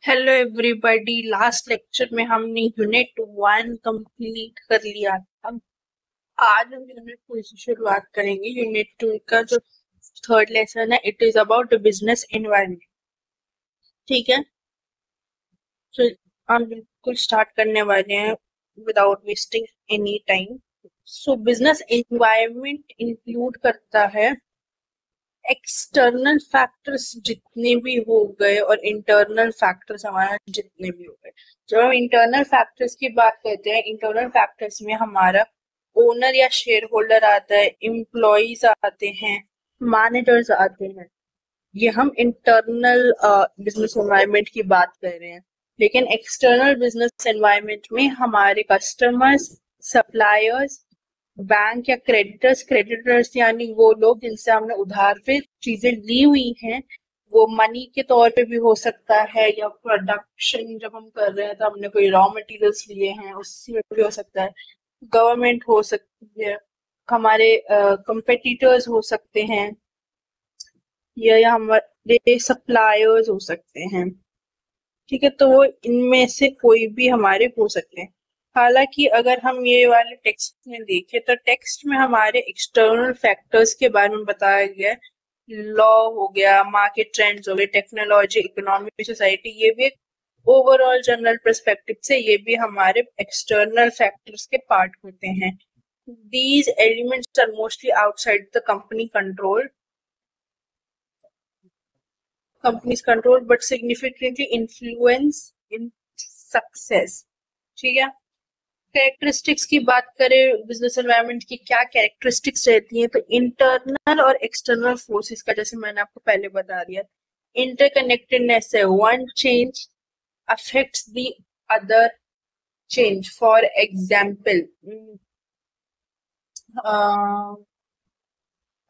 Hello everybody. Last lecture में हमने unit 1 complete कर लिया था। आज हम यूनिट 2 से शुरुआत करेंगे। यूनिट 2 का जो थर्ड लेसन है, it is about business environment. ठीक है, तो हम बिल्कुल स्टार्ट करने वाले हैं विदाउट वेस्टिंग एनी टाइम। सो बिजनेस एनवायरनमेंट इंक्लूड करता है एक्सटर्नल फैक्टर्स जितने भी हो गए और इंटरनल फैक्टर्स हमारा जितने भी हो गए। जब हम इंटरनल फैक्टर्स की बात करते हैं, इंटरनल फैक्टर्स में हमारा ओनर या शेयर होल्डर आता है, एम्प्लॉयज आते हैं, मैनेजर्स आते हैं। ये हम इंटरनल बिजनेस एनवायरनमेंट की बात कर रहे हैं। लेकिन एक्सटर्नल बिजनेस एनवायरनमेंट में हमारे कस्टमर्स, सप्लायर्स, बैंक या क्रेडिटर्स यानी वो लोग जिनसे हमने उधार पे चीजें ली हुई हैं, वो मनी के तौर पे भी हो सकता है, या प्रोडक्शन जब हम कर रहे हैं तो हमने कोई रॉ मटेरियल्स लिए हैं उससे भी हो सकता है। गवर्नमेंट हो सकती है, हमारे कंपेटिटर्स हो सकते हैं, या हमारे सप्लायर्स हो सकते हैं। ठीक है, तो वो इनमें से कोई भी हमारे हो सकते हैं। हालांकि अगर हम ये वाले टेक्स्ट में देखें तो टेक्स्ट में हमारे एक्सटर्नल फैक्टर्स के बारे में बताया गया है। लॉ हो गया, मार्केट ट्रेंड्स हो गए, टेक्नोलॉजी, इकोनॉमी, सोसाइटी, ये भी एक ओवरऑल जनरल पर्सपेक्टिव से ये भी हमारे एक्सटर्नल फैक्टर्स के पार्ट होते हैं। These elements are mostly outside the company's control but significantly influence in success। ठीक है, कैरेक्टरिस्टिक्स की बात करें बिजनेस एनवायरनमेंट की, क्या कैरेक्टरिस्टिक्स रहती हैं, तो इंटरनल और एक्सटर्नल फोर्सेस का, जैसे मैंने आपको पहले बता दिया, इंटरकनेक्टेडनेस है। One change affects the other change. For example,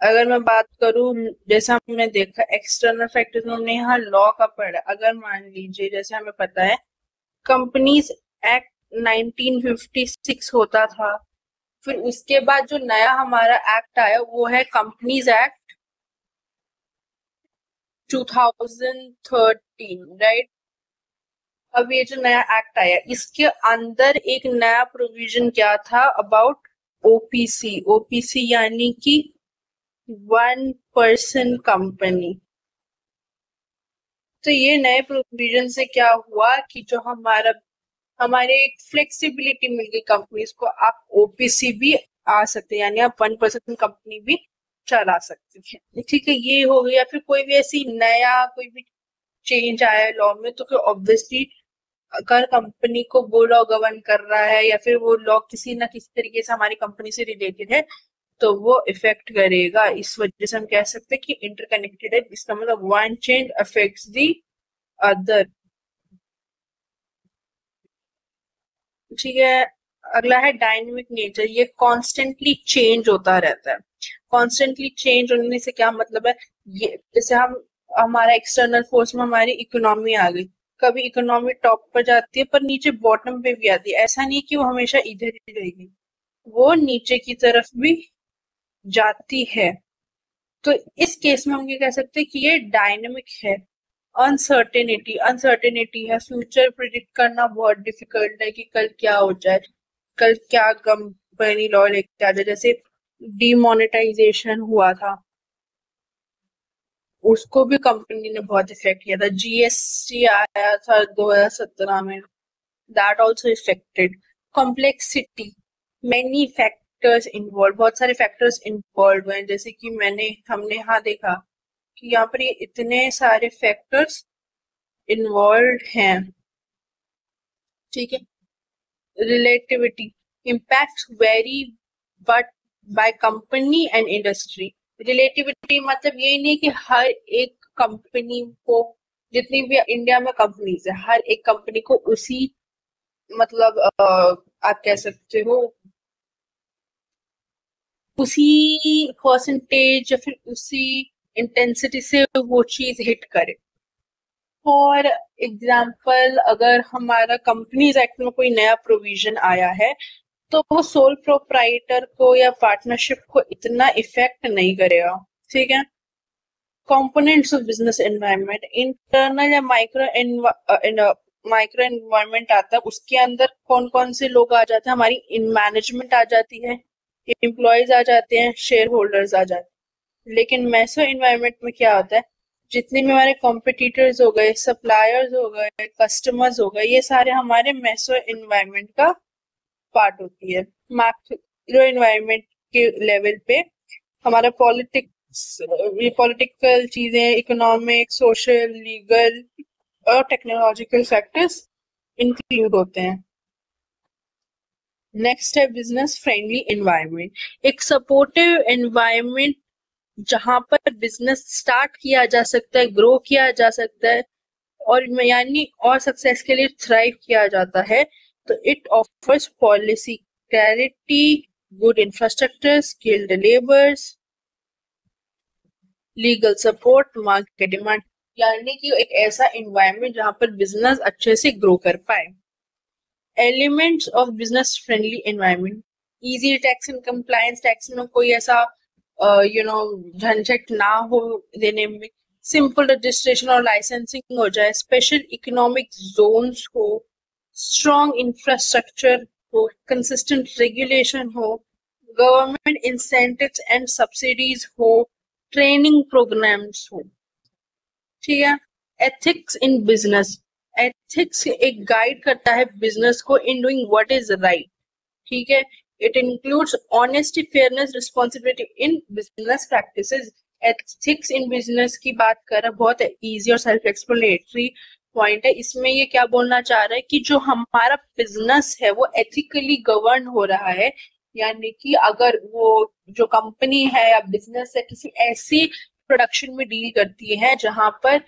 अगर मैं बात करूं, जैसा हमने देखा एक्सटर्नल फैक्टर्स में हमने यहाँ लॉ का पढ़ा। अगर मान लीजिए, जैसे हमें पता है कंपनीज एक्ट 1956 होता था, फिर उसके बाद जो नया हमारा एक्ट आया वो है कंपनीज एक्ट 2013, राइट। अब ये जो नया एक्ट आया, इसके अंदर एक नया प्रोविजन क्या था अबाउट ओपीसी। ओपीसी यानी कि वन पर्सन कंपनी। तो ये नए प्रोविजन से क्या हुआ कि जो हमारे एक फ्लेक्सिबिलिटी मिल गई कंपनीज को, आप ओपीसी भी आ सकते हैं, यानी आप वन पर्सन कंपनी भी चला सकते हैं। ठीक है, ये हो गया। फिर कोई भी ऐसी नया कोई भी चेंज आया लॉ में, तो फिर ऑब्वियसली अगर कंपनी को वो लॉ गवर्न कर रहा है या फिर वो लॉ किसी ना किसी तरीके से हमारी कंपनी से रिलेटेड है, तो वो इफेक्ट करेगा। इस वजह से हम कह सकते हैं कि इंटरकनेक्टेड है। इसका मतलब one change affects the other. ठीक है, अगला है डायनेमिक नेचर। ये कॉन्स्टेंटली चेंज होता रहता है। कॉन्स्टेंटली चेंज होने से क्या मतलब है, ये जैसे हमारा एक्सटर्नल फोर्स में हमारी इकोनॉमी आ गई, कभी इकोनॉमी टॉप पर जाती है पर नीचे बॉटम पे भी आती है। ऐसा नहीं कि वो हमेशा इधर ही रहेगी, वो नीचे की तरफ भी जाती है। तो इस केस में हम ये कह सकते हैं कि ये डायनेमिक है। अनसर्टेनिटी, अनसर्टेनिटी है, फ्यूचर प्रिडिक्ट करना बहुत डिफिकल्ट है कि कल क्या हो जाए, कल क्या कंपनी लॉ लेके आ जाए। जैसे डीमोनेटाइजेशन हुआ था, उसको भी कंपनी ने बहुत इफेक्ट किया था। जीएसटी आया था 2017 में, that also affected. Complexity, many factors involve, बहुत सारे फैक्टर्स इन्वॉल्व हैं। जैसे कि हमने यहाँ देखा कि यहाँ पर ये इतने सारे फैक्टर्स इन्वॉल्व हैं। ठीक है, relativity, impact very but by company and industry. Relativity मतलब ये नहीं कि हर एक कंपनी को, जितनी भी इंडिया में कंपनीज है, हर एक कंपनी को उसी मतलब आप कह सकते हो उसी परसेंटेज या फिर उसी इंटेंसिटी से वो चीज हिट करे। फॉर एग्जाम्पल, अगर हमारा कंपनीज एक्ट में कोई नया प्रोविजन आया है, तो वो सोल प्रोप्राइटर को या पार्टनरशिप को इतना इफेक्ट नहीं करेगा। ठीक है, components of business environment, internal या माइक्रो एनवायरनमेंट आता है, उसके अंदर कौन कौन से लोग आ जाते हैं, हमारी मैनेजमेंट आ जाती है, एम्प्लॉयज आ जाते हैं, शेयर होल्डर्स आ जाते हैं। लेकिन मैसो एनवायरनमेंट में क्या होता है, जितने भी हमारे कॉम्पिटिटर्स हो गए, सप्लायर्स हो गए, कस्टमर्स हो गए, ये सारे हमारे मैसो एनवायरनमेंट का पार्ट होती है। मैक्रो एनवायरनमेंट के लेवल पे हमारा ये पॉलिटिकल चीजें, इकोनॉमिक, सोशल, लीगल और टेक्नोलॉजिकल फैक्टर्स इंक्लूड होते हैं। नेक्स्ट है बिजनेस फ्रेंडली एनवायरनमेंट। एक सपोर्टिव एनवायरनमेंट जहां पर बिजनेस स्टार्ट किया जा सकता है, ग्रो किया जा सकता है और यानी और सक्सेस के लिए थ्राइव किया जाता है। तो it offers policy clarity, good infrastructure, skilled labours, legal support, market demand, यानी कि एक ऐसा एनवायरनमेंट जहां पर बिजनेस अच्छे से ग्रो कर पाए। Elements of business friendly environment, easy tax and compliance, tax में कोई ऐसा झंझट ना हो देने में, सिंपल रजिस्ट्रेशन और लाइसेंसिंग हो जाए, स्पेशल इकोनॉमिक जोन्स हो, स्ट्रॉन्ग इंफ्रास्ट्रक्चर हो, कंसिस्टेंट रेगुलेशन हो, गवर्नमेंट इंसेंटिव्स एंड सब्सिडीज हो, ट्रेनिंग प्रोग्राम्स हो। ठीक है। एथिक्स इन बिजनेस, एथिक्स एक गाइड करता है बिजनेस को in doing what is right. ठीक है। It includes honesty, fairness, responsibility in business practices. Ethics in business की बात कर रहा, बहुत इजी और सेल्फ एक्सप्लेनेटरी पॉइंट है। इसमें ये क्या बोलना चाह रहा है कि जो हमारा बिजनेस है वो एथिकली गवर्न हो रहा है, यानी कि अगर वो जो कंपनी है या बिजनेस है किसी ऐसी प्रोडक्शन में डील करती है जहां पर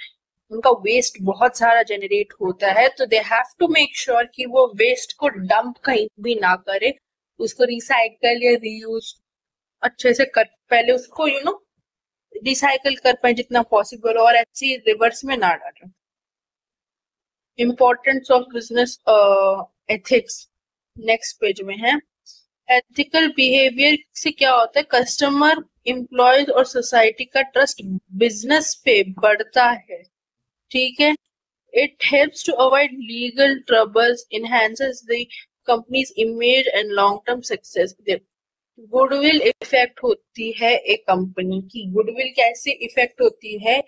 उनका वेस्ट बहुत सारा जनरेट होता है, तो they have to make sure कि वो वेस्ट को डंप कहीं भी ना करे, उसको रिसाइकल या रीयूज अच्छे से कर, पहले उसको रिसाइकल कर पाए जितना पॉसिबल और ऐसी रिवर्स में ना डालें। Importance of business ethics next page में है। एथिकल बिहेवियर से क्या होता है, कस्टमर, एम्प्लॉयज और सोसाइटी का ट्रस्ट बिजनेस पे बढ़ता है। ठीक है। It helps to avoid legal troubles, enhances the company's image and long term success। Goodwill effect होती है एक कंपनी की। गुडविल कैसे इफेक्ट होती है,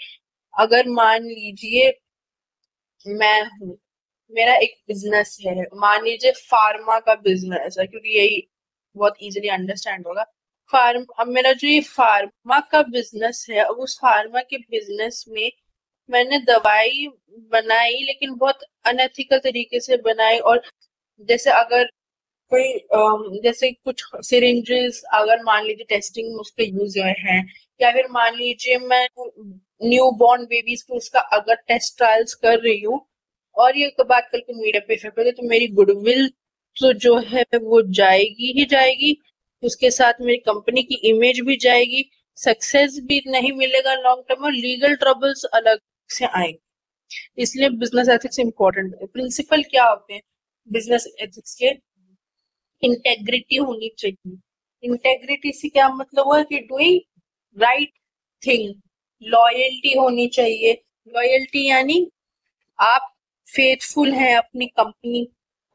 अगर मान लीजिए मैं हूँ, मेरा एक बिजनेस है, मान लीजिए फार्मा का बिजनेस है, क्योंकि यही बहुत इजीली अंडरस्टैंड होगा। अब मेरा जो ये फार्मा का बिजनेस है, अब उस फार्मा के बिजनेस में मैंने दवाई बनाई लेकिन बहुत अनएथिकल तरीके से बनाई, और जैसे अगर कोई जैसे कुछ सिरिंजेस अगर मान लीजिए टेस्टिंग में उसके यूज हुए हैं, या फिर मान लीजिए मैं न्यू बॉर्न बेबीज पे उसका अगर टेस्ट ट्रायल्स कर रही हूँ और ये बात कल को मीडिया पे इफेक्ट होता है, तो मेरी गुडविल तो जो है वो जाएगी ही जाएगी, उसके साथ मेरी कंपनी की इमेज भी जाएगी, सक्सेस भी नहीं मिलेगा लॉन्ग टर्म, और लीगल ट्रबल्स अलग से आएंगे। इसलिए बिजनेस एथिक्स इंपॉर्टेंट है। प्रिंसिपल क्या होते हैं बिजनेस एथिक्स के, इंटेग्रिटी होनी चाहिए। इंटेग्रिटी से क्या मतलब हुआ कि डूइंग राइट थिंग, लॉयल्टी होनी चाहिए। लॉयल्टी यानी आप फेथफुल हैं अपनी कंपनी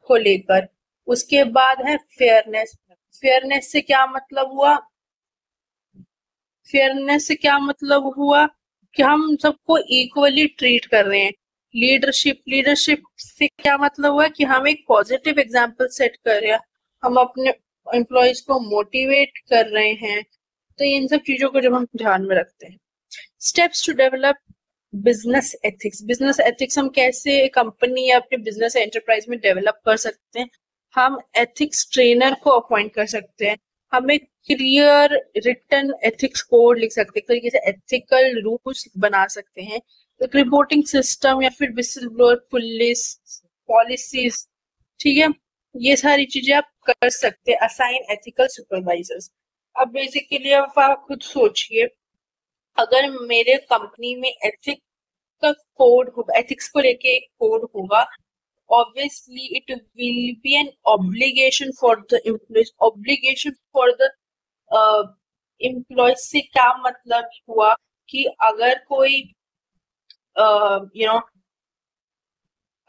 को लेकर। उसके बाद है फेयरनेस। फेयरनेस से क्या मतलब हुआ, फेयरनेस से क्या मतलब हुआ कि हम सबको इक्वली ट्रीट कर रहे हैं। लीडरशिप, लीडरशिप से क्या मतलब हुआ कि हम एक पॉजिटिव एग्जाम्पल सेट कर रहे हैं, हम अपने एम्प्लॉयज को मोटिवेट कर रहे हैं। तो इन सब चीजों को जब हम ध्यान में रखते हैं। Steps to develop business ethics. Business ethics हम कैसे कंपनी या अपने बिजनेस एंटरप्राइज में डेवलप कर सकते हैं, हम एथिक्स ट्रेनर को अपॉइंट कर सकते हैं, हम एक क्लियर रिटन एथिक्स कोड लिख सकते हैं, तरीके से एथिकल रूल्स बना सकते हैं, एक रिपोर्टिंग सिस्टम या फिर विसल ब्लोअर पुलिस पॉलिसीज। ठीक है। ये सारी चीजें आप कर सकते हैं। Assign ethical supervisors. अब बेसिकली आप खुद सोचिए, अगर मेरे कंपनी में एथिक्स का कोड होगा, एथिक्स को लेके एक कोड होगा, obviously it will be an obligation for the employees। obligation for the employees से क्या मतलब हुआ कि अगर कोई यू नो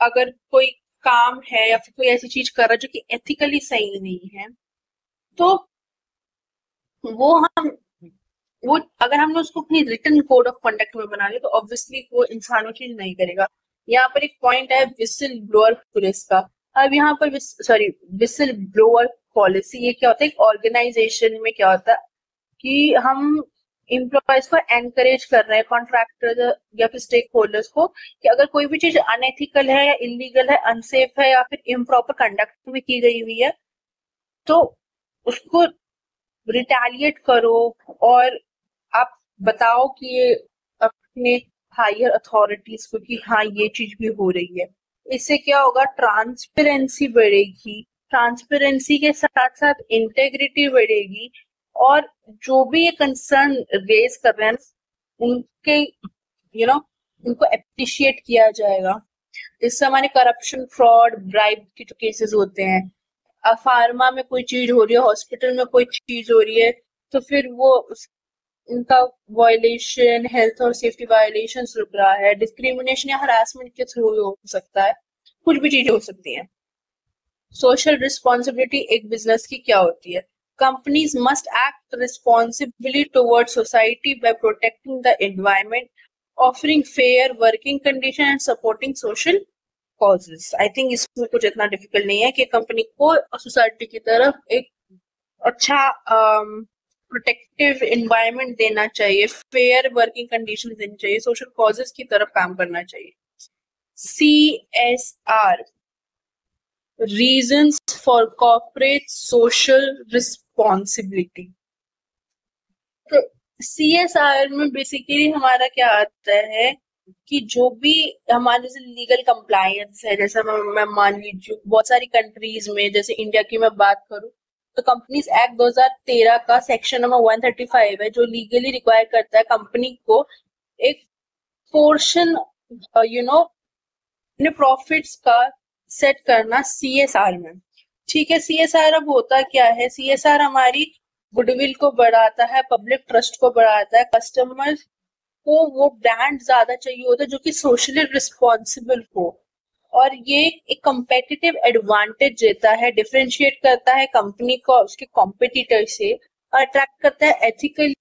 अगर कोई काम है या फिर कोई ऐसी चीज कर रहा है जो कि एथिकली सही नहीं है, तो वो हम वो अगर हमने उसको अपनी रिटन कोड ऑफ कंडक्ट में बना लिया तो ऑब्वियसली वो इंसान वो चीज नहीं करेगा। यहाँ पर एक पॉइंट है विसिल ब्लोअर पुलिस का। अब यहाँ पर विसिल ब्लोअर पॉलिसी, ये क्या होता है, एक ऑर्गेनाइजेशन में क्या होता है कि हम इम्प्लॉयज को एनकरेज कर रहे हैं, कॉन्ट्रैक्टर या फिर स्टेक होल्डर्स को, कि अगर कोई भी चीज अनएथिकल है या इलीगल है, अनसेफ है या फिर इम्प्रॉपर कंडक्ट में की गई हुई है, तो उसको रिटेलिएट करो और आप बताओ कि ये अपने हायर अथॉरिटीज को कि हाँ ये चीज भी हो रही है। इससे क्या होगा, ट्रांसपेरेंसी बढ़ेगी, ट्रांसपेरेंसी के साथ साथ इंटेग्रिटी बढ़ेगी, और जो भी ये कंसर्न रेज कर रहे हैं उनके उनको एप्रिशिएट किया जाएगा। इससे हमारे करप्शन, फ्रॉड, ब्राइब के जो केसेस होते हैं, फार्मा में कोई चीज हो रही है, हॉस्पिटल में कोई चीज हो रही है, तो फिर वो उनका वायलेशन, हेल्थ और सेफ्टी वायलेशन रुक रहा है, डिस्क्रिमिनेशन या हरासमेंट के थ्रू हो सकता है, कुछ भी चीजें हो सकती हैं। सोशल रिस्पॉन्सिबिलिटी एक बिजनेस की क्या होती है? Companies must act responsibly toward society bye protecting the environment, offering fair working condition and supporting social causes. I think इसमें कुछ इतना डिफिकल्ट नहीं है कि कंपनी को सोसाइटी की तरफ एक अच्छा प्रोटेक्टिव एनवायरनमेंट देना चाहिए, फेयर वर्किंग कंडीशन देनी चाहिए, सोशल कॉजेस की तरफ काम करना चाहिए। CSR, reasons for corporate social responsibility. तो CSR में बेसिकली हमारा क्या आता है कि जो भी हमारे जैसे लीगल कंप्लायंस है, जैसे मैं मान लीजिए बहुत सारी कंट्रीज में, जैसे इंडिया की मैं बात करूं तो कंपनीज एक्ट 2013 का सेक्शन नंबर 135 है जो लीगली रिक्वायर करता है कंपनी को एक पोर्शन अपने प्रॉफिट्स का सेट करना CSR में। ठीक है, CSR अब होता क्या है? CSR हमारी गुडविल को बढ़ाता है, पब्लिक ट्रस्ट को बढ़ाता है, कस्टमर्स को वो ब्रांड ज्यादा चाहिए होता है जो कि सोशली रिस्पॉन्सिबल हो, और ये एक कंपेटिटिव एडवांटेज देता है, डिफरेंशिएट करता है कंपनी को उसके कॉम्पिटिटर से, अट्रैक्ट करता है एथिकली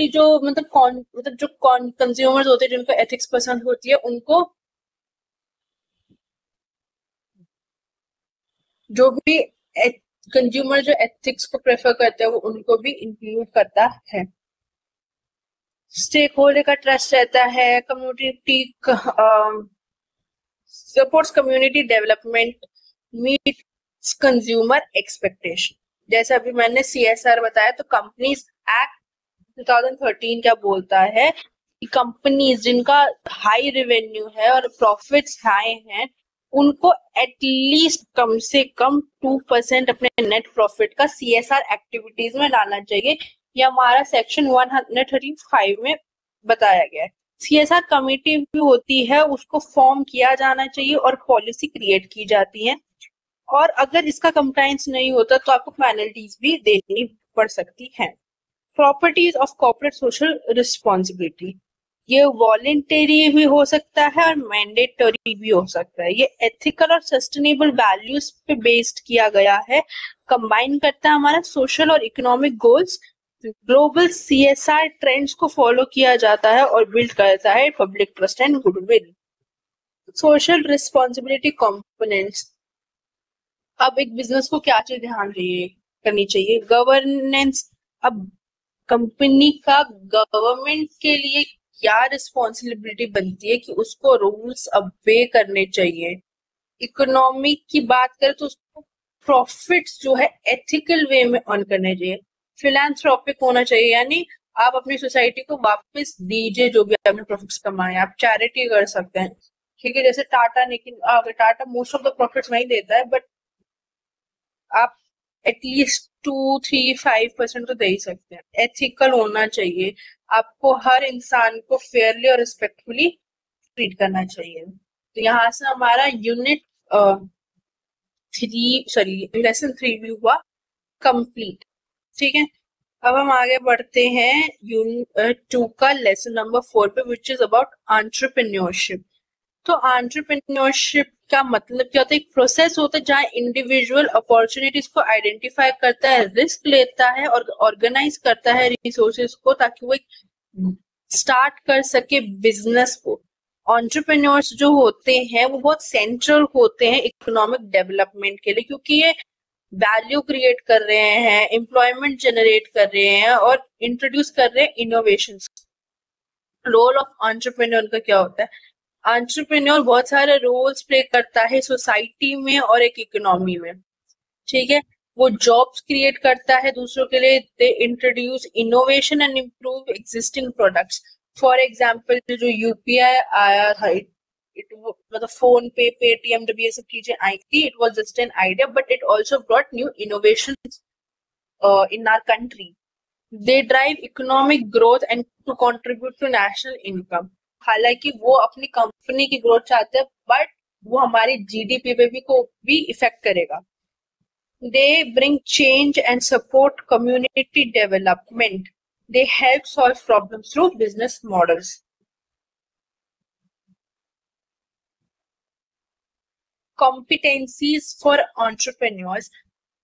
जो जो कंज्यूमर्स होते हैं जिनको एथिक्स पसंद होती है, उनको जो भी कंज्यूमर जो एथिक्स को प्रेफर करते हैं वो उनको भी इंक्लूड करता है। स्टेक होल्डर का ट्रस्ट रहता है, community supports community development, meets consumer expectation. जैसे अभी मैंने CSR बताया, तो कंपनीज एक्ट 2013 क्या बोलता है कि कंपनीज जिनका हाई रेवेन्यू है और प्रॉफिट्स हाई हैं, उनको एटलीस्ट कम से कम 2% अपने नेट प्रॉफिट का CSR एक्टिविटीज में डालना चाहिए। ये हमारा सेक्शन 135 में बताया गया है। CSR कमेटी भी होती है, उसको फॉर्म किया जाना चाहिए और पॉलिसी क्रिएट की जाती है, और अगर इसका कंप्लायंस नहीं होता तो आपको पेनल्टीज भी देनी पड़ सकती है। Properties of corporate social responsibility, ये वॉलेंटरी भी हो सकता है और मैंडेटरी भी हो सकता है। ये एथिकल और सस्टेनेबल वैल्यूज पे बेस्ड किया गया है, कंबाइन करता है हमारा सोशल और economic goals, global CSR trends को फॉलो किया जाता है और बिल्ड करता है public trust and goodwill. Social responsibility components, अब एक बिजनेस को क्या चीज ध्यान करनी चाहिए? गवर्नेंस। अब कंपनी का गवर्नमेंट के लिए क्या रिस्पॉन्सिबिलिटी बनती है कि उसको रूल्स obey करने चाहिए। इकोनॉमी की बात करें तो उसको प्रॉफिट्स जो है एथिकल वे में अर्न करने चाहिए। फिलैंथ्रोपिक होना चाहिए, यानी आप अपनी सोसाइटी को वापस दीजिए जो भी आपने प्रॉफिट्स कमाए, आप चैरिटी कर सकते हैं। ठीक है, जैसे टाटा, लेकिन Tata most of the profits नहीं देता है, बट आप एटलीस्ट 2, 3, 5% तो दे ही सकते हैं। एथिकल होना चाहिए, आपको हर इंसान को फेयरली और रिस्पेक्टफुली ट्रीट करना चाहिए। तो यहाँ से हमारा लेसन 3 भी हुआ कंप्लीट। ठीक है, अब हम आगे बढ़ते हैं यूनिट 2 का लेसन नंबर 4 पे, विच इज अबाउट एंटरप्रेन्योरशिप। तो एंटरप्रेन्योरशिप का मतलब क्या होता है? एक प्रोसेस होता है जहाँ इंडिविजुअल अपॉर्चुनिटीज को आइडेंटिफाई करता है, रिस्क लेता है और ऑर्गेनाइज करता है रिसोर्सेज को, ताकि वो एक स्टार्ट कर सके बिजनेस को। एंटरप्रेन्योर्स जो होते हैं वो बहुत सेंट्रल होते हैं इकोनॉमिक डेवलपमेंट के लिए, क्योंकि ये वैल्यू क्रिएट कर रहे हैं, एम्प्लॉयमेंट जनरेट कर रहे हैं और इंट्रोड्यूस कर रहे हैं इनोवेशन। रोल ऑफ एंटरप्रेन्योर का क्या होता है? एंटरप्रेन्योर बहुत सारे रोल्स प्ले करता है सोसाइटी में और एक इकोनॉमी में। ठीक है, वो जॉब्स क्रिएट करता है दूसरों के लिए, they introduce innovation and improve existing products. For example जो यूपीआई आया था, इट मतलब फोन पे, पेटीएम, जब ये सब चीजें आई थी, it was just an idea, but it also brought new innovation in our country. They drive economic growth and to contribute to national income. हालांकि वो अपनी कंपनी की ग्रोथ चाहते हैं, बट वो हमारी जीडीपी पे भी को भी इफेक्ट करेगा। They bring change and support community development. They help solve problems through business models. Competencies for entrepreneurs.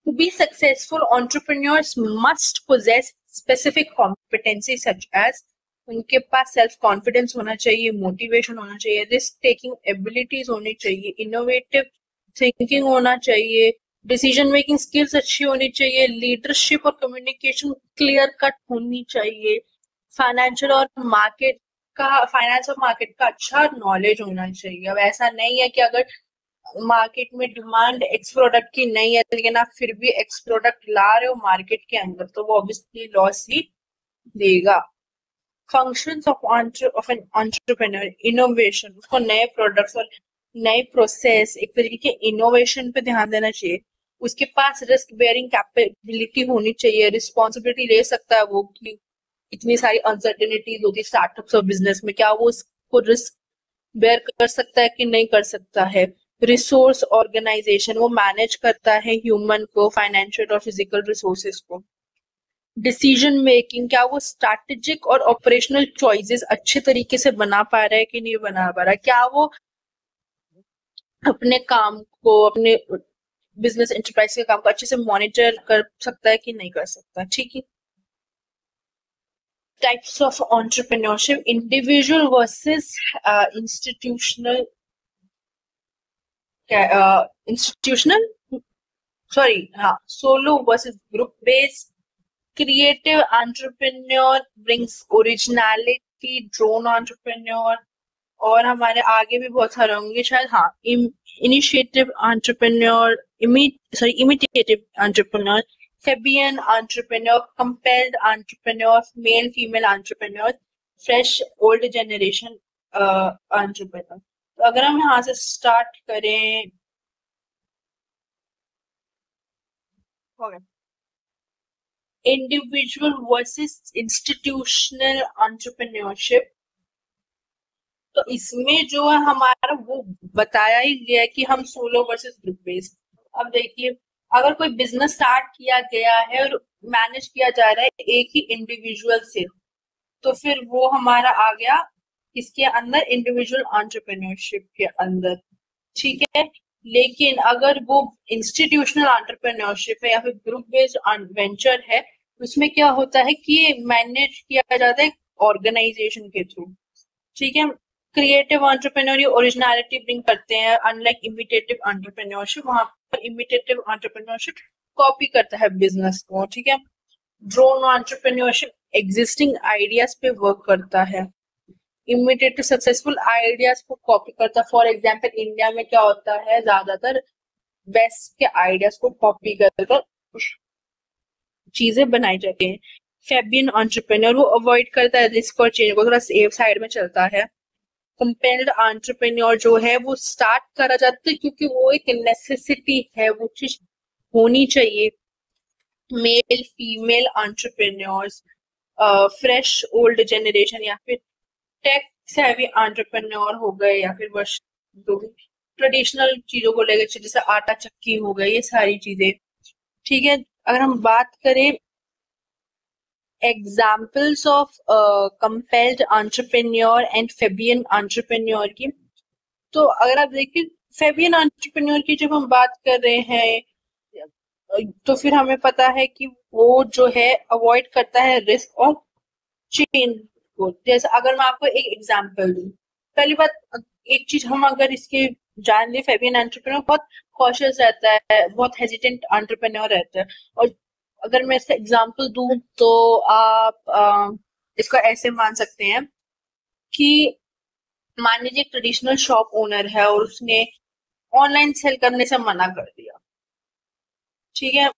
To be successful, entrepreneurs must possess specific competencies such as उनके पास सेल्फ कॉन्फिडेंस होना चाहिए, motivation होना चाहिए, risk taking abilities होनी चाहिए, innovative thinking होना चाहिए, decision making skills अच्छी होनी चाहिए, लीडरशिप और कम्युनिकेशन क्लियर कट होनी चाहिए, फाइनेंशियल और मार्केट फाइनेंस और मार्केट का अच्छा नॉलेज होना चाहिए। अब ऐसा नहीं है कि अगर मार्केट में डिमांड एक्स प्रोडक्ट की नहीं है लेकिन आप फिर भी एक्स प्रोडक्ट ला रहे हो मार्केट के अंदर, तो वो ऑब्वियसली लॉस ही देगा। Functions of an entrepreneur, innovation, उसको नए प्रोडक्ट्स और नए प्रोसेस, एक तरीके के इनोवेशन पे ध्यान देना चाहिए। उसके पास रिस्क बेयरिंग कैपेबिलिटी होनी चाहिए, रिस्पॉन्सिबिलिटी ले सकता है वो कि इतनी सारी अनसर्टेनिटीज होती है स्टार्टअप्स और बिजनेस में, क्या वो उसको रिस्क बेयर कर सकता है कि नहीं कर सकता है। रिसोर्स ऑर्गेनाइजेशन, वो मैनेज करता है ह्यूमन को, फाइनेंशियल और फिजिकल रिसोर्सेज को। डिसीजन मेकिंग, क्या वो स्ट्रैटेजिक और ऑपरेशनल चॉइसेस अच्छे तरीके से बना पा रहा है कि नहीं बना पा रहा है, क्या वो अपने काम को, अपने बिजनेस एंटरप्राइज के काम को अच्छे से मॉनिटर कर सकता है कि नहीं कर सकता। ठीक है, types of entrepreneurship, individual versus institutional, institutional, sorry, हाँ, solo versus group based. Creative entrepreneur brings originality, drone entrepreneur, और हमारे आगे भी बहुत सारे होंगे शायद। हाँ, initiative entrepreneur, imitative entrepreneur, Fabian entrepreneur, compelled entrepreneur, male female entrepreneur, fresh old generation entrepreneur। तो अगर हम यहाँ से स्टार्ट करें, इंडिविजुअल वर्सेस इंस्टीट्यूशनल एंटरप्रेन्योरशिप, तो इसमें जो है हमारा वो बताया ही गया है कि हम सोलो वर्सेस ग्रुप बेस्ड। अब देखिए, अगर कोई बिजनेस स्टार्ट किया गया है और मैनेज किया जा रहा है एक ही इंडिविजुअल से, तो फिर वो हमारा आ गया इसके अंदर, इंडिविजुअल एंटरप्रेन्योरशिप के अंदर। ठीक है, लेकिन अगर वो इंस्टीट्यूशनल एंटरप्रेन्योरशिप है या फिर ग्रुप बेस्ड वेंचर है, उसमें क्या होता है कि ये मैनेज किया जाता है ऑर्गेनाइजेशन के थ्रू। ठीक है, क्रिएटिव एंटरप्रेन्योर ओरिजिनलिटी ब्रिंग करते हैं, अनलाइक इमिटेटिव एंटरप्रेन्योरशिप, वहां पर इमिटेटिव एंटरप्रेन्योरशिप कॉपी करता है बिजनेस को। ठीक है, ड्रोन एंटरप्रेन्योरशिप एग्जिस्टिंग आइडियाज पे वर्क करता है, इमिटेटिव सक्सेसफुल आइडियाज को कॉपी करता है। फॉर एग्जाम्पल इंडिया में क्या होता है, ज्यादातर वेस्ट के आइडियाज को कॉपी कर चीजें बनाई जाती हैं। फेबियन एंटरप्रेन्योर, वो अवॉइड करता है रिस्क और चेंज को, थोड़ा सेफ साइड में चलता है। कंपेल्ड एंटरप्रेन्योर जो है वो स्टार्ट करा जाता है क्योंकि वो एक नेसेसिटी है, वो चीज होनी चाहिए। Male female entrepreneurs, fresh old generation, या फिर टेक सेवी एंटरप्रेन्योर हो गए, या फिर वर्ष जो भी ट्रेडिशनल चीजों को लेकर, जैसे आटा चक्की हो गई, ये सारी चीजें। ठीक है, अगर हम बात करें examples of compelled entrepreneur and Fabian entrepreneur की। तो अगर आप देखिए फेबियन एंटरप्रेन्योर की जब हम बात कर रहे हैं तो फिर हमें पता है कि वो जो है अवॉइड करता है रिस्क और चेंज को। जैसे अगर मैं आपको एक एग्जांपल दूं, पहली बात एक चीज हम अगर इसके जान ले, फेबियन एंटरप्रेन्योर बहुत कॉशियस रहता है, बहुत हेजिटेंट एंटरप्रेन्योर रहता है। और अगर मैं इसका एग्जांपल दूं तो आप इसको ऐसे मान सकते हैं कि मान लीजिए एक ट्रेडिशनल शॉप ओनर है और उसने ऑनलाइन सेल करने से मना कर दिया, ठीक है।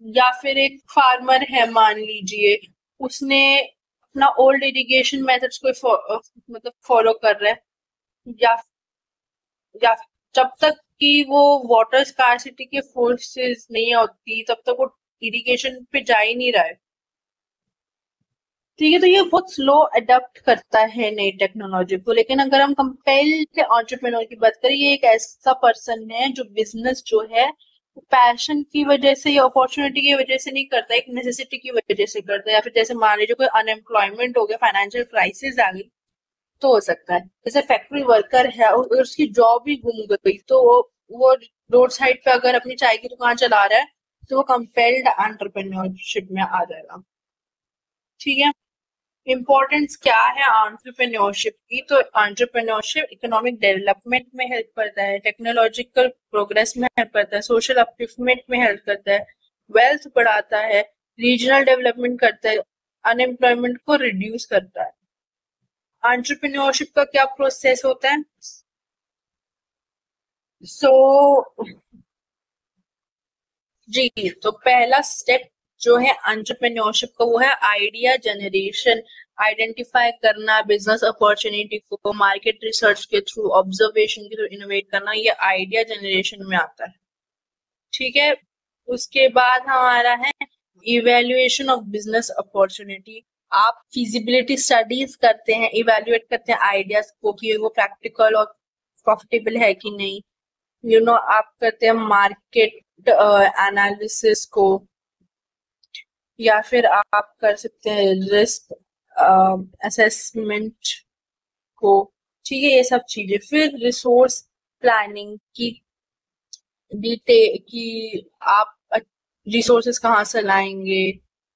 या फिर एक फार्मर है मान लीजिए, उसने अपना ओल्ड इरिगेशन मेथड्स को मतलब फॉलो कर रहा है, या जब तक कि वो वाटर स्कार्सिटी के फोर्सेस नहीं होती तब तक वो इरिगेशन पे जा ही नहीं रहा है, ठीक है। तो ये बहुत स्लो अडेप्ट करता है नई टेक्नोलॉजी को। लेकिन अगर हम कंपेल्ड एंटरप्रेन्योर की बात करें, ये एक ऐसा पर्सन है जो बिजनेस जो है पैशन की वजह से या अपॉर्चुनिटी की वजह से नहीं करता, एक नेसेसिटी की वजह से करता है। या फिर जैसे मान लीजिए कोई अनएम्प्लॉयमेंट हो गया, फाइनेंशियल क्राइसिस आ गई, तो हो सकता है। जैसे फैक्ट्री वर्कर है और उसकी जॉब ही गुम गई, तो वो रोड साइड पे अगर अपनी चाय की दुकान चला रहा है तो वो कंपेल्ड एंटरप्रेन्योरशिप में आ जाएगा, ठीक है। इम्पोर्टेंस क्या है एंटरप्रेन्योरशिप की? तो एंटरप्रेन्योरशिप इकोनॉमिक डेवलपमेंट में हेल्प करता है, टेक्नोलॉजिकल प्रोग्रेस में हेल्प करता है, सोशल अपलिफ्टमेंट में हेल्प करता है, वेल्थ बढ़ाता है, रीजनल डेवलपमेंट करता है, अनएम्प्लॉयमेंट को रिड्यूस करता है। एंटरप्रेन्योरशिप का क्या प्रोसेस होता है? सो जी, तो पहला स्टेप जो है एंटरप्रेन्योरशिप का वो है आइडिया जनरेशन, आइडेंटिफाई करना बिजनेस अपॉर्चुनिटी को, मार्केट रिसर्च के थ्रू, ऑब्जर्वेशन के थ्रू इनोवेट करना, ये आइडिया जनरेशन में आता है, ठीक है। उसके बाद हमारा है इवेल्युएशन ऑफ बिजनेस अपॉर्चुनिटी। आप फिजिबिलिटी स्टडीज करते हैं, इवेल्युएट करते हैं आइडियाज को कि वो प्रैक्टिकल और प्रॉफिटेबल है कि नहीं, आप करते हैं मार्केट एनालिसिस को, या फिर आप कर सकते हैं रिस्क असेसमेंट को, ठीक है। ये सब चीजें फिर रिसोर्स प्लानिंग की डिटेल कि आप रिसोर्सेस कहाँ से लाएंगे,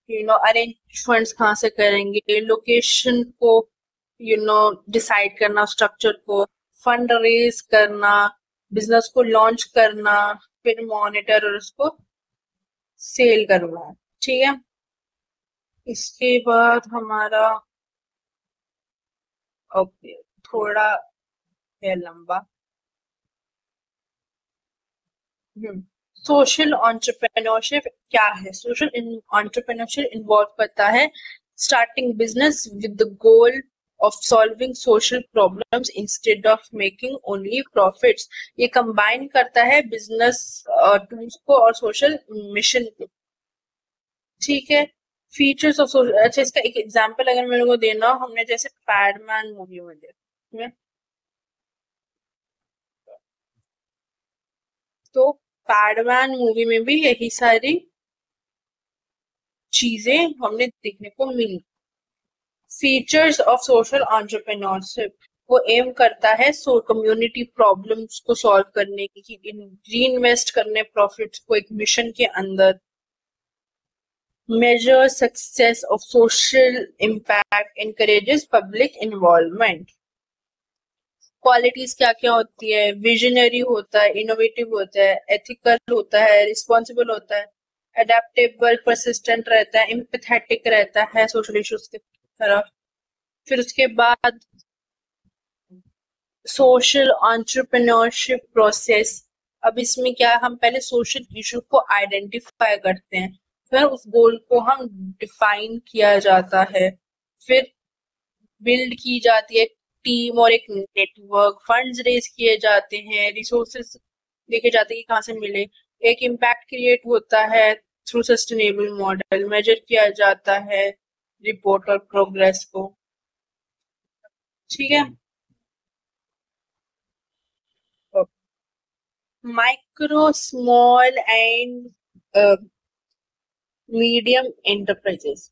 अरेंज फंड्स कहाँ से करेंगे, लोकेशन को डिसाइड करना, स्ट्रक्चर को, फंड रेज करना, बिजनेस को लॉन्च करना, फिर मॉनिटर और उसको सेल करना है, ठीक है। इसके बाद हमारा ओके थोड़ा है लंबा। सोशल एंटरप्रेन्योरशिप क्या है? सोशल एंटरप्रेन्योरशिप इन्वॉल्व करता है starting business with the goal of solving social problems instead of making only profits। ये कंबाइन करता है बिजनेस टूल्स को और सोशल मिशन को, ठीक है। फीचर्स ऑफ सोशल, अच्छा इसका एक एग्जांपल अगर मेरे को देना हो, हमने जैसे पैडमैन मूवी में देखा है, तो पैडमैन मूवी में भी यही सारी चीजें हमने देखने को मिली। फीचर्स ऑफ सोशल एंटरप्रेन्योरशिप, वो एम करता है कम्युनिटी प्रॉब्लम्स को सॉल्व करने की, री इन्वेस्ट करने प्रॉफिट्स को एक मिशन के अंदर, major success of social impact, encourages public involvement. Qualities क्या क्या होती है? विजनरी होता है, इनोवेटिव होता है, एथिकल होता है, रिस्पॉन्सिबल होता है, अडेप्टेबल परसिस्टेंट रहता है, एम्पैथेटिक रहता है सोशल इश्यूज की तरफ। फिर उसके बाद सोशल एंटरप्रेन्योरशिप प्रोसेस। अब इसमें क्या, हम पहले सोशल इशू को आइडेंटिफाई करते हैं, फिर उस गोल को हम डिफाइन किया जाता है, फिर बिल्ड की जाती है टीम और एक नेटवर्क, फंड्स रेज किए जाते हैं, रिसोर्सेज देखे जाते हैं कि कहाँ से मिले, एक इम्पैक्ट क्रिएट होता है थ्रू सस्टेनेबल मॉडल, मेजर किया जाता है रिपोर्ट और प्रोग्रेस को, ठीक है। Micro small and medium enterprises,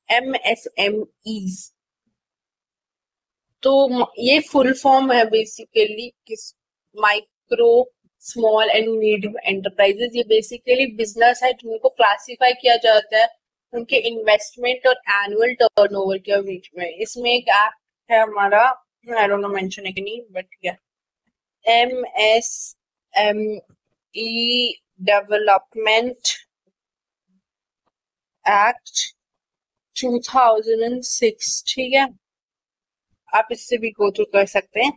MSMEs। तो ये फुल फॉर्म है बेसिकली किस, micro small and medium enterprises. ये बेसिकली बिजनेस है जिनको क्लासिफाई किया जाता है उनके इन्वेस्टमेंट और एनुअल टर्नओवर के बीच में। इसमें एक एक्ट है हमारा, आई डोंट नो मेंशन है कि नहीं, बट या MSME डेवलपमेंट एक्ट 2006, ठीक है। आप इससे भी गो थ्रू कर सकते हैं।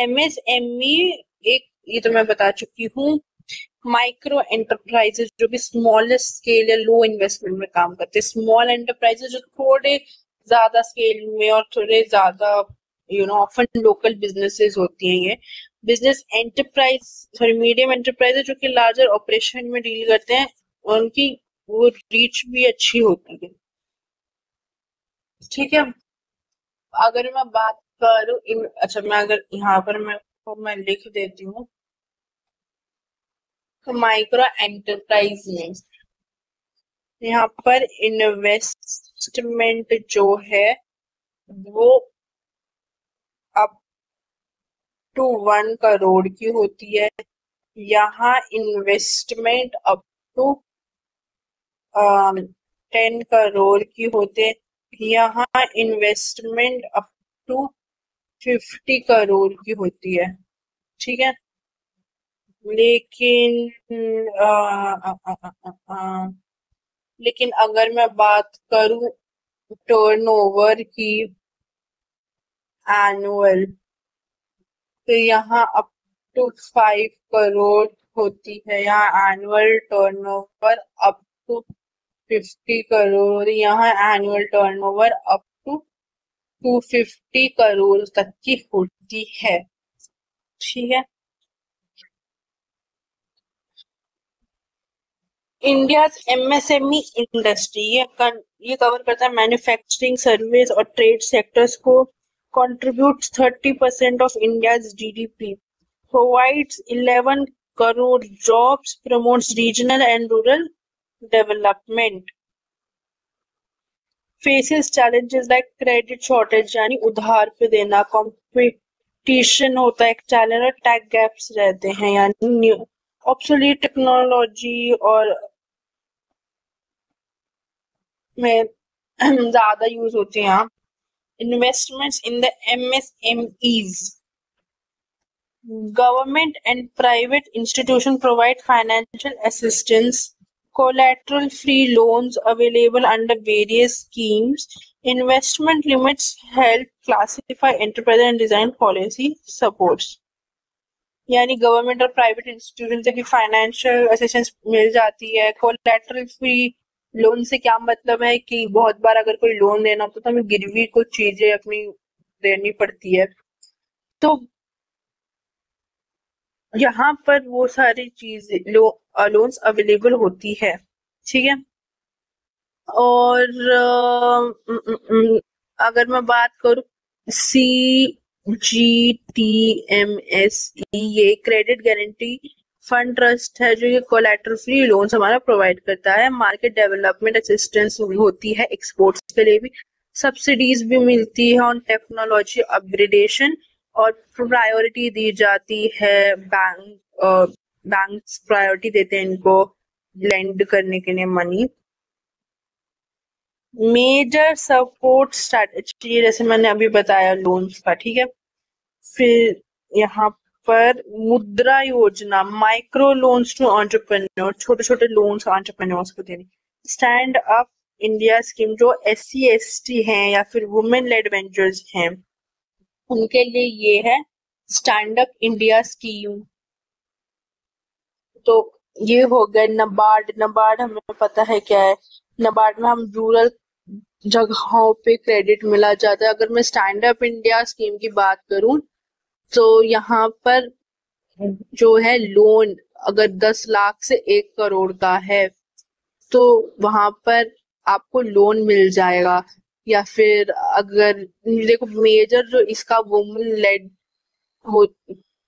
MSME एक, ये तो मैं बता चुकी हूँ, माइक्रो एंटरप्राइजेस जो भी स्मॉलेस्ट स्केल या लो इन्वेस्टमेंट में काम करते हैं। स्मॉल एंटरप्राइजेस जो थोड़े ज्यादा स्केल में और थोड़े ज्यादा ऑफन लोकल बिजनेसेस होती हैं। ये business enterprise, sorry medium enterprises जो कि लार्जर ऑपरेशन में डील करते हैं, उनकी वो रीच भी अच्छी होती है, ठीक है। अगर मैं बात करूँ अच्छा, मैं अगर यहाँ पर मैं लिख देती हूँ तो माइक्रो एंटरप्राइज में यहाँ पर इन्वेस्टमेंट जो है वो अप टू 1 करोड़ की होती है। यहाँ इन्वेस्टमेंट अप टू 10 करोड़ की होते, यहाँ इन्वेस्टमेंट अप टू 50 करोड़ की होती है, ठीक है। लेकिन लेकिन अगर मैं बात करूं टर्नओवर की एनुअल, तो यहाँ अप टू 5 करोड़ होती है। यहाँ annual turnover up to 50 crore, यहाँ annual turnover up to 250 crore तक की होती है, ठीक है। इंडिया MSME इंडस्ट्री, ये कवर करता है मैन्युफैक्चरिंग, सर्विस और ट्रेड सेक्टर्स को, contributes 30% of India's GDP, provides 11 crore jobs, promotes regional and rural development, faces challenges like credit shortage यानी उधार पे देना, competition होता है एक चैलेंज, और टैग गैप्स रहते हैं यानी ऑब्सोलीट टेक्नोलॉजी और में ज्यादा यूज होती हैं। Investments in the MSMEs, government and private institutions provide financial assistance, collateral free loans available under various schemes, investment limits help classify enterprise and design policy supports। यानी government और private institution से financial assistance मिल जाती है। Collateral free loan से क्या मतलब है कि बहुत बार अगर कोई लोन लेना होता तो हमें गिरवी कुछ चीजें अपनी देनी पड़ती है, तो यहाँ पर वो सारी चीजें लोन्स अवेलेबल होती है, ठीक है। और अगर मैं बात करूँ CGTMSE, ये क्रेडिट गारंटी फंड ट्रस्ट है जो ये कोलैटरल फ्री लोन्स हमारा प्रोवाइड करता है। मार्केट डेवलपमेंट असिस्टेंस होती है एक्सपोर्ट्स के लिए भी, सब्सिडीज भी मिलती है ऑन टेक्नोलॉजी अपग्रेडेशन, और प्रायोरिटी दी जाती है बैंक्स प्रायोरिटी देते हैं इनको लेंड करने के लिए मनी। मेजर सपोर्ट स्ट्रेटजी जैसे मैंने अभी बताया लोन्स का, ठीक है। फिर यहाँ पर मुद्रा योजना, माइक्रो लोन्स टू एंटरप्रेन्योर, छोटे छोटे लोन्स एंटरप्रेन्योर्स को देने। स्टैंड अप इंडिया स्कीम जो SC/ST हैं या फिर वुमेन लेड वेंचर्स हैं उनके लिए ये है स्टैंड अप इंडिया स्कीम। तो ये हो गया नबार्ड हमें पता है क्या है। नबार्ड में हम रूरल जगहों पे क्रेडिट मिला जाता है। अगर मैं स्टैंड अप इंडिया स्कीम की बात करूं तो यहाँ पर जो है लोन अगर 10 लाख से 1 करोड़ का है तो वहां पर आपको लोन मिल जाएगा। या फिर अगर देखो मेजर जो इसका वुमेन लेड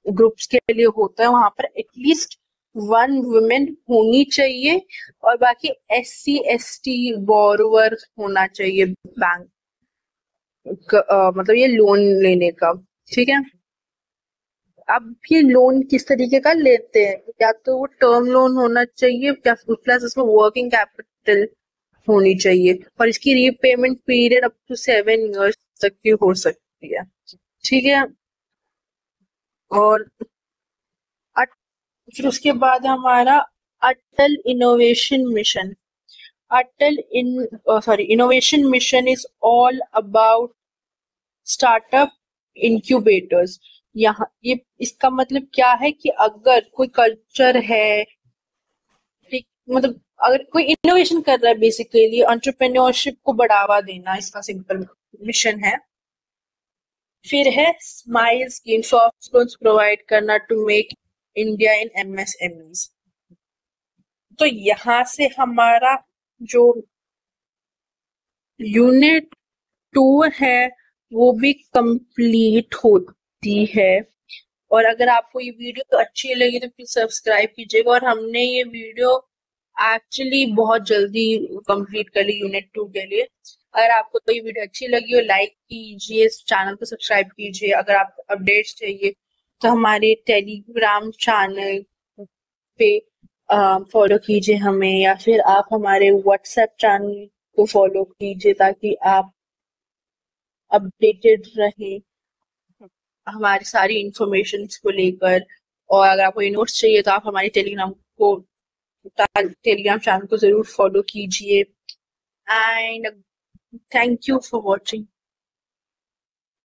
ग्रुप्स के लिए होता है वहां पर एटलीस्ट 1 वुमेन होनी चाहिए और बाकी SC ST बोरोवर होना चाहिए बैंक मतलब ये लोन लेने का। ठीक है, अब ये लोन किस तरीके का लेते हैं, या तो वो टर्म लोन होना चाहिए या प्लस इसमें वर्किंग कैपिटल होनी चाहिए, और इसकी repayment period up to 7 years तक की हो सकती है। ठीक है, और फिर उसके बाद हमारा Atal innovation mission. Innovation mission is all about startup incubators. यहाँ ये इसका मतलब क्या है कि अगर कोई कल्चर है, ठीक, मतलब अगर कोई इनोवेशन कर रहा है, बेसिकली एंटरप्रेन्योरशिप को बढ़ावा देना इसका सिंपल मिशन है। फिर है smile scheme, soft loans provide करना to make India in MSMEs। तो यहाँ से हमारा जो यूनिट 2 है वो भी कंप्लीट होती है। और अगर आपको ये वीडियो अच्छी लगी तो प्लीज सब्सक्राइब कीजिएगा, और हमने ये वीडियो एक्चुअली बहुत जल्दी कंप्लीट कर ली यूनिट 2 के लिए। अगर आपको तो ये वीडियो अच्छी लगी हो, लाइक कीजिए, चैनल को सब्सक्राइब कीजिए। अगर आपको अपडेट्स चाहिए तो हमारे टेलीग्राम चैनल पे फॉलो कीजिए हमें, या फिर आप हमारे व्हाट्सएप चैनल को फॉलो कीजिए ताकि आप अपडेटेड रहे हमारी सारी इंफॉर्मेशन को लेकर। और अगर आपको ये नोट्स चाहिए तो आप हमारे टेलीग्राम चैनल को जरूर फॉलो कीजिए। And thank you for watching.